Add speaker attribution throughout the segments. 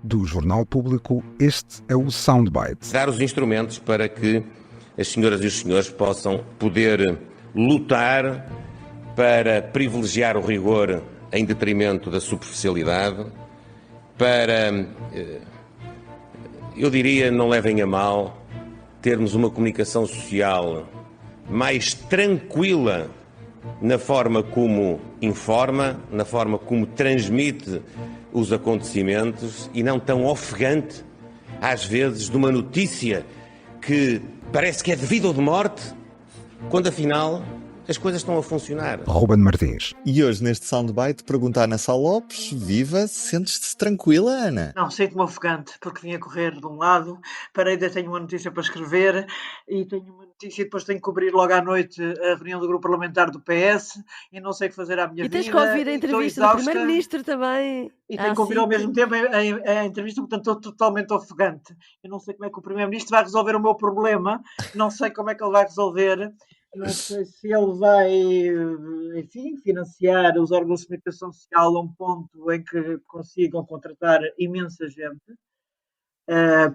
Speaker 1: Do Jornal Público, este é o Soundbite.
Speaker 2: Dar os instrumentos para que as senhoras e os senhores possam poder lutar para privilegiar o rigor em detrimento da superficialidade, para, eu diria, não levem a mal, termos uma comunicação social mais tranquila na forma como informa, na forma como transmite os acontecimentos e não tão ofegante, às vezes, de uma notícia que parece que é de vida ou de morte, quando afinal as coisas estão a funcionar.
Speaker 1: Ruben Martins.
Speaker 3: E hoje, neste Soundbite, pergunta a Ana Sá Lopes, viva, sentes-te tranquila, Ana?
Speaker 4: Não, sinto-me ofegante, porque vim a correr de um lado, parei, ainda tenho uma notícia para escrever, e tenho uma notícia e depois tenho que cobrir logo à noite a reunião do grupo parlamentar do PS, e não sei o que fazer à minha vida.
Speaker 5: E tens que ouvir a entrevista do Primeiro-Ministro também.
Speaker 4: E tenho que ouvir ao mesmo tempo a entrevista, portanto estou totalmente ofegante. Eu não sei como é que o Primeiro-Ministro vai resolver o meu problema, não sei como é que ele vai resolver. Não sei se ele vai, enfim, financiar os órgãos de comunicação social a um ponto em que consigam contratar imensa gente,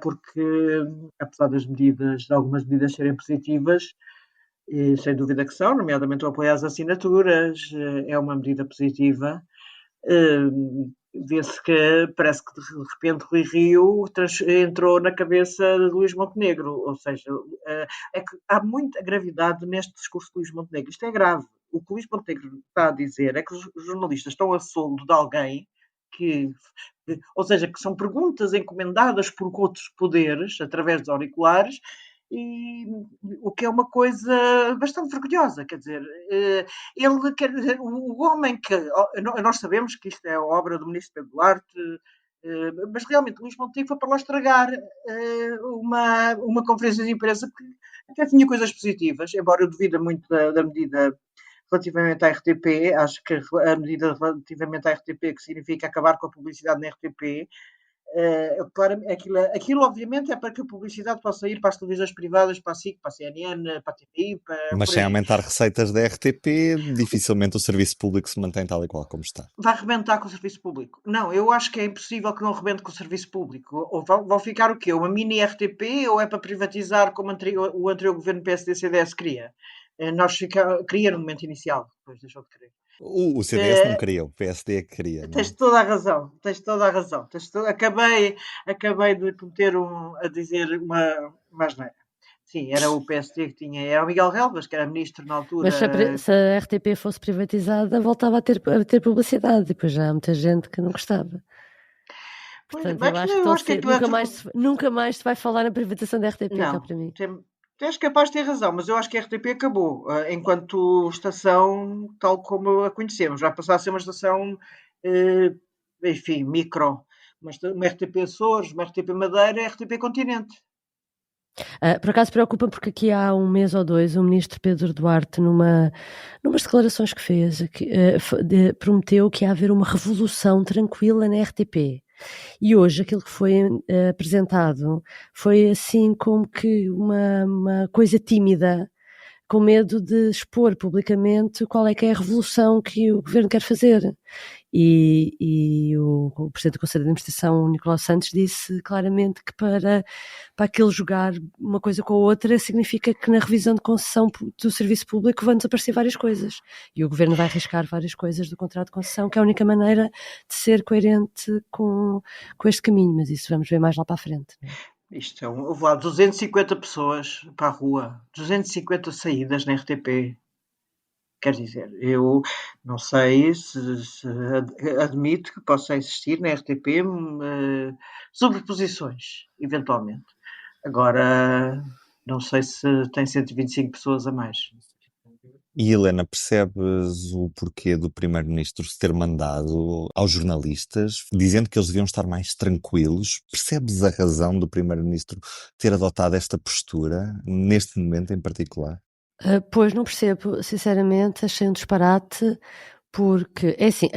Speaker 4: porque, apesar de algumas medidas serem positivas, e sem dúvida que são, nomeadamente o apoio às assinaturas, é uma medida positiva. Vê-se que parece que de repente Rui Rio entrou na cabeça de Luís Montenegro, ou seja, é que há muita gravidade neste discurso de Luís Montenegro. Isto é grave. O que Luís Montenegro está a dizer é que os jornalistas estão a soldo de alguém ou seja, que são perguntas encomendadas por outros poderes, através dos auriculares, e o que é uma coisa bastante vergonhosa, quer dizer, o homem que, nós sabemos que isto é a obra do ministro Pedro Duarte, mas realmente Luís Montenegro foi para lá estragar uma conferência de imprensa que até tinha coisas positivas, embora eu duvide muito da medida relativamente à RTP, acho que a medida relativamente à RTP, que significa acabar com a publicidade na RTP, claro, aquilo obviamente é para que a publicidade possa ir para as televisões privadas, para a SIC, para a CNN, para a TVI,
Speaker 3: mas sem aumentar receitas da RTP, dificilmente o serviço público se mantém tal e qual como está.
Speaker 4: Vai rebentar com o serviço público? Não, eu acho que é impossível que não rebente com o serviço público. Ou vão ficar o quê? Uma mini RTP ou é para privatizar como o anterior governo PSD-CDS queria? Queria no momento inicial, depois deixou de querer.
Speaker 3: O CDS não queria, o PSD é que queria.
Speaker 4: Tens toda a razão. Acabei de cometer a dizer uma asneira. Sim, era o PSD que tinha, era o Miguel Relvas, que era ministro na altura.
Speaker 5: Mas se a RTP fosse privatizada, voltava a ter publicidade, depois já há muita gente que não gostava. Portanto, eu acho que nunca mais se vai falar na privatização da RTP,
Speaker 4: não,
Speaker 5: cá para mim.
Speaker 4: És capaz de ter razão, mas eu acho que a RTP acabou, enquanto estação tal como a conhecemos. Vai passar a ser uma estação, enfim, micro. Uma RTP Açores, uma RTP Madeira, RTP Continente.
Speaker 5: Por acaso preocupa porque aqui há um mês ou dois o ministro Pedro Duarte, numas declarações que fez, prometeu que ia haver uma revolução tranquila na RTP. E hoje aquilo que foi apresentado foi assim como que uma coisa tímida, com medo de expor publicamente qual é que é a revolução que o governo quer fazer. E o Presidente do Conselho de Administração, Nicolau Santos, disse claramente que para aquilo jogar uma coisa com a outra significa que na revisão de concessão do serviço público vão desaparecer várias coisas. E o Governo vai arriscar várias coisas do contrato de concessão, que é a única maneira de ser coerente com este caminho. Mas isso vamos ver mais lá para a frente. Não é?
Speaker 4: Isto houve lá 250 pessoas para a rua, 250 saídas na RTP. Quer dizer, eu não sei se admito que possa existir na RTP sobreposições, eventualmente. Agora, não sei se tem 125 pessoas a mais.
Speaker 3: E Helena, percebes o porquê do Primeiro-Ministro se ter mandado aos jornalistas, dizendo que eles deviam estar mais tranquilos? Percebes a razão do Primeiro-Ministro ter adotado esta postura, neste momento em particular?
Speaker 5: Pois, não percebo, sinceramente, achei um disparate, porque, é assim,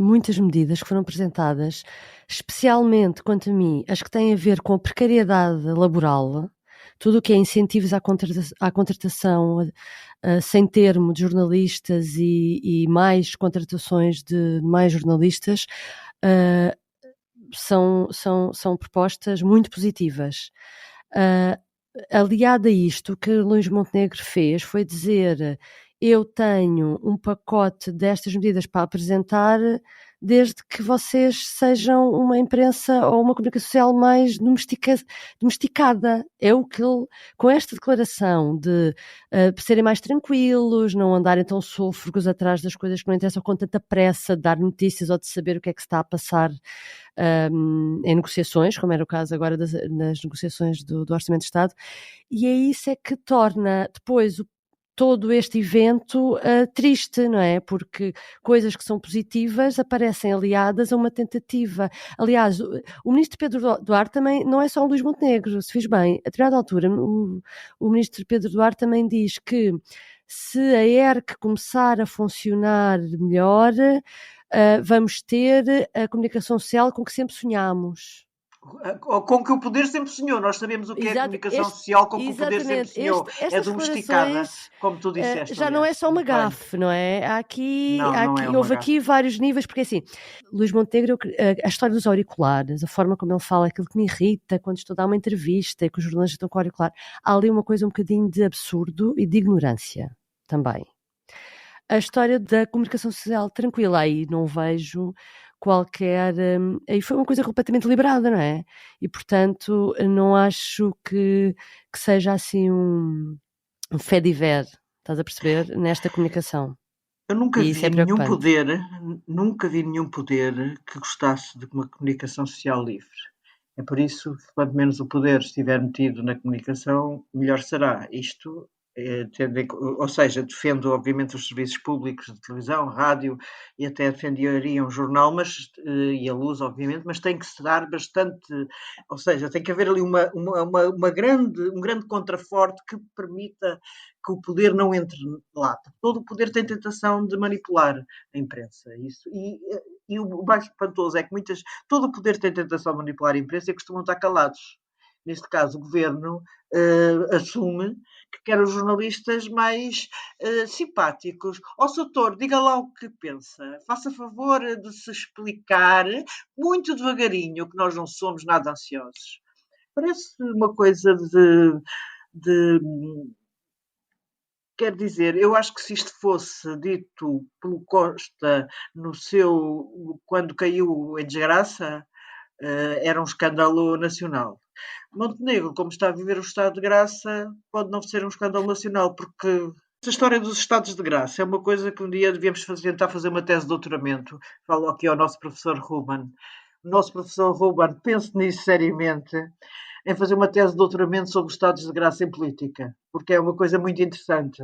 Speaker 5: muitas medidas que foram apresentadas, especialmente, quanto a mim, as que têm a ver com a precariedade laboral, tudo o que é incentivos à contratação sem termo de jornalistas e mais contratações de mais jornalistas, são propostas muito positivas. Aliado a isto, o que Luís Montenegro fez foi dizer: eu tenho um pacote destas medidas para apresentar, desde que vocês sejam uma imprensa ou uma comunicação social mais domesticada. É o que ele, com esta declaração de serem mais tranquilos, não andarem tão sôfregos atrás das coisas que não interessam com tanta pressa, de dar notícias ou de saber o que é que se está a passar em negociações, como era o caso agora das negociações do Orçamento de Estado, e é isso é que torna depois todo este evento triste, não é? Porque coisas que são positivas aparecem aliadas a uma tentativa. Aliás, o ministro Pedro Duarte também, não é só o Luís Montenegro, se fiz bem, a determinada altura, o ministro Pedro Duarte também diz que se a ERC começar a funcionar melhor, vamos ter a comunicação social com que sempre sonhámos.
Speaker 4: Com que o poder sempre sonhou. Nós sabemos o que é a comunicação social com que o poder sempre sonhou. É domesticada, como tu disseste.
Speaker 5: Já não é só uma gafe, não é? Houve aqui vários níveis, porque assim, Luís Montenegro, a história dos auriculares, a forma como ele fala, aquilo que me irrita quando estou a dar uma entrevista e que os jornalistas estão com o auricular, há ali uma coisa um bocadinho de absurdo e de ignorância também. A história da comunicação social tranquila, aí não vejo qualquer... Aí foi uma coisa completamente liberada, não é? E, portanto, não acho que seja assim um fait divers, estás a perceber, nesta comunicação.
Speaker 4: Eu nunca vi nenhum poder que gostasse de uma comunicação social livre. É por isso que, quanto menos o poder estiver metido na comunicação, melhor será. Isto... ou seja, defendo obviamente os serviços públicos de televisão, rádio e até defenderia um jornal, e a luz obviamente, mas tem que se dar bastante, ou seja, tem que haver ali um grande contraforte que permita que o poder não entre lá. Todo o poder tem tentação de manipular a imprensa. E o mais espantoso é que todo o poder tem tentação de manipular a imprensa e costumam estar calados. Neste caso, o governo assume que quer os jornalistas mais simpáticos. Soutor, diga lá o que pensa. Faça favor de se explicar muito devagarinho, que nós não somos nada ansiosos. Parece uma coisa de... Quer dizer, eu acho que se isto fosse dito pelo Costa quando caiu em desgraça, era um escândalo nacional. Montenegro, como está a viver o estado de graça, pode não ser um escândalo nacional, porque essa história dos estados de graça é uma coisa que um dia devíamos tentar fazer uma tese de doutoramento. Falo aqui ao nosso professor Ruben. O nosso professor Ruben, pense nisso seriamente, em fazer uma tese de doutoramento sobre os estados de graça em política, porque é uma coisa muito interessante,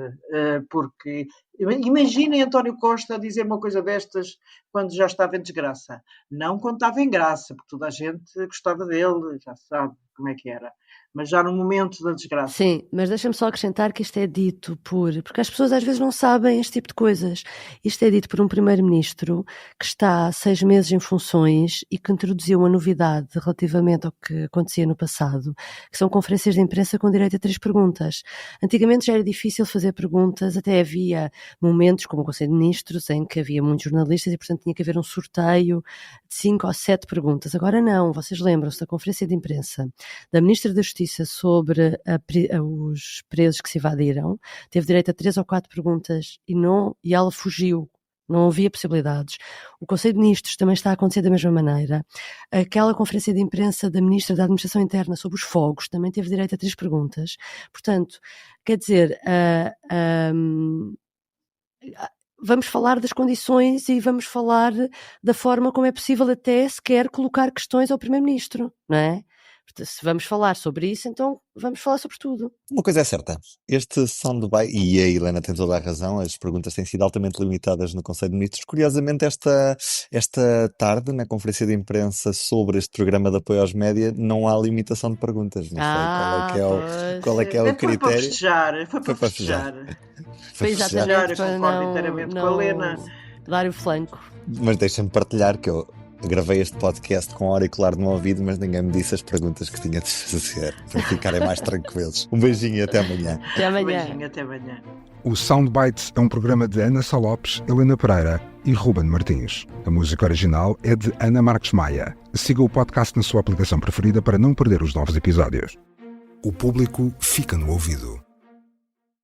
Speaker 4: porque imaginem António Costa a dizer uma coisa destas quando já estava em desgraça. Não quando estava em graça, porque toda a gente gostava dele, já sabe como é que era. Mas já no momento da desgraça.
Speaker 5: Sim, mas deixa-me só acrescentar que isto é dito porque as pessoas às vezes não sabem este tipo de coisas. Isto é dito por um primeiro-ministro que está há 6 meses em funções e que introduziu uma novidade relativamente ao que acontecia no passado, que são conferências de imprensa com direito a 3 perguntas. Antigamente já era difícil fazer perguntas, até havia momentos, como o Conselho de Ministros, em que havia muitos jornalistas e, portanto, tinha que haver um sorteio de 5 ou 7 perguntas. Agora não, vocês lembram-se da conferência de imprensa da Ministra da Justiça sobre os presos que se evadiram, teve direito a 3 ou 4 perguntas e ela fugiu. Não havia possibilidades. O Conselho de Ministros também está a acontecer da mesma maneira. Aquela conferência de imprensa da Ministra da Administração Interna sobre os fogos também teve direito a 3 perguntas. Portanto, quer dizer, vamos falar das condições e vamos falar da forma como é possível até sequer colocar questões ao Primeiro-Ministro, não é? Se vamos falar sobre isso, então vamos falar sobre tudo.
Speaker 3: Uma coisa é certa, este soundbite, e a Helena tem toda a razão, as perguntas têm sido altamente limitadas no Conselho de Ministros. Curiosamente, esta tarde, na conferência de imprensa sobre este programa de apoio aos média, não há limitação de perguntas. Não sei qual é que é o critério.
Speaker 4: Foi para festejar.
Speaker 5: Foi exatamente
Speaker 4: para concordo inteiramente com a Helena.
Speaker 5: Dar o flanco.
Speaker 3: Mas deixa-me partilhar que eu Gravei este podcast com auricular no ouvido, mas ninguém me disse as perguntas que tinha de fazer, para ficarem mais tranquilos. Um beijinho e até amanhã.
Speaker 5: Até amanhã.
Speaker 4: Beijinho, até amanhã.
Speaker 1: O Soundbites é um programa de Ana Sá Lopes, Helena Pereira e Ruben Martins. A música original é de Ana Marques Maia. Siga o podcast na sua aplicação preferida para não perder os novos episódios. O público fica no ouvido.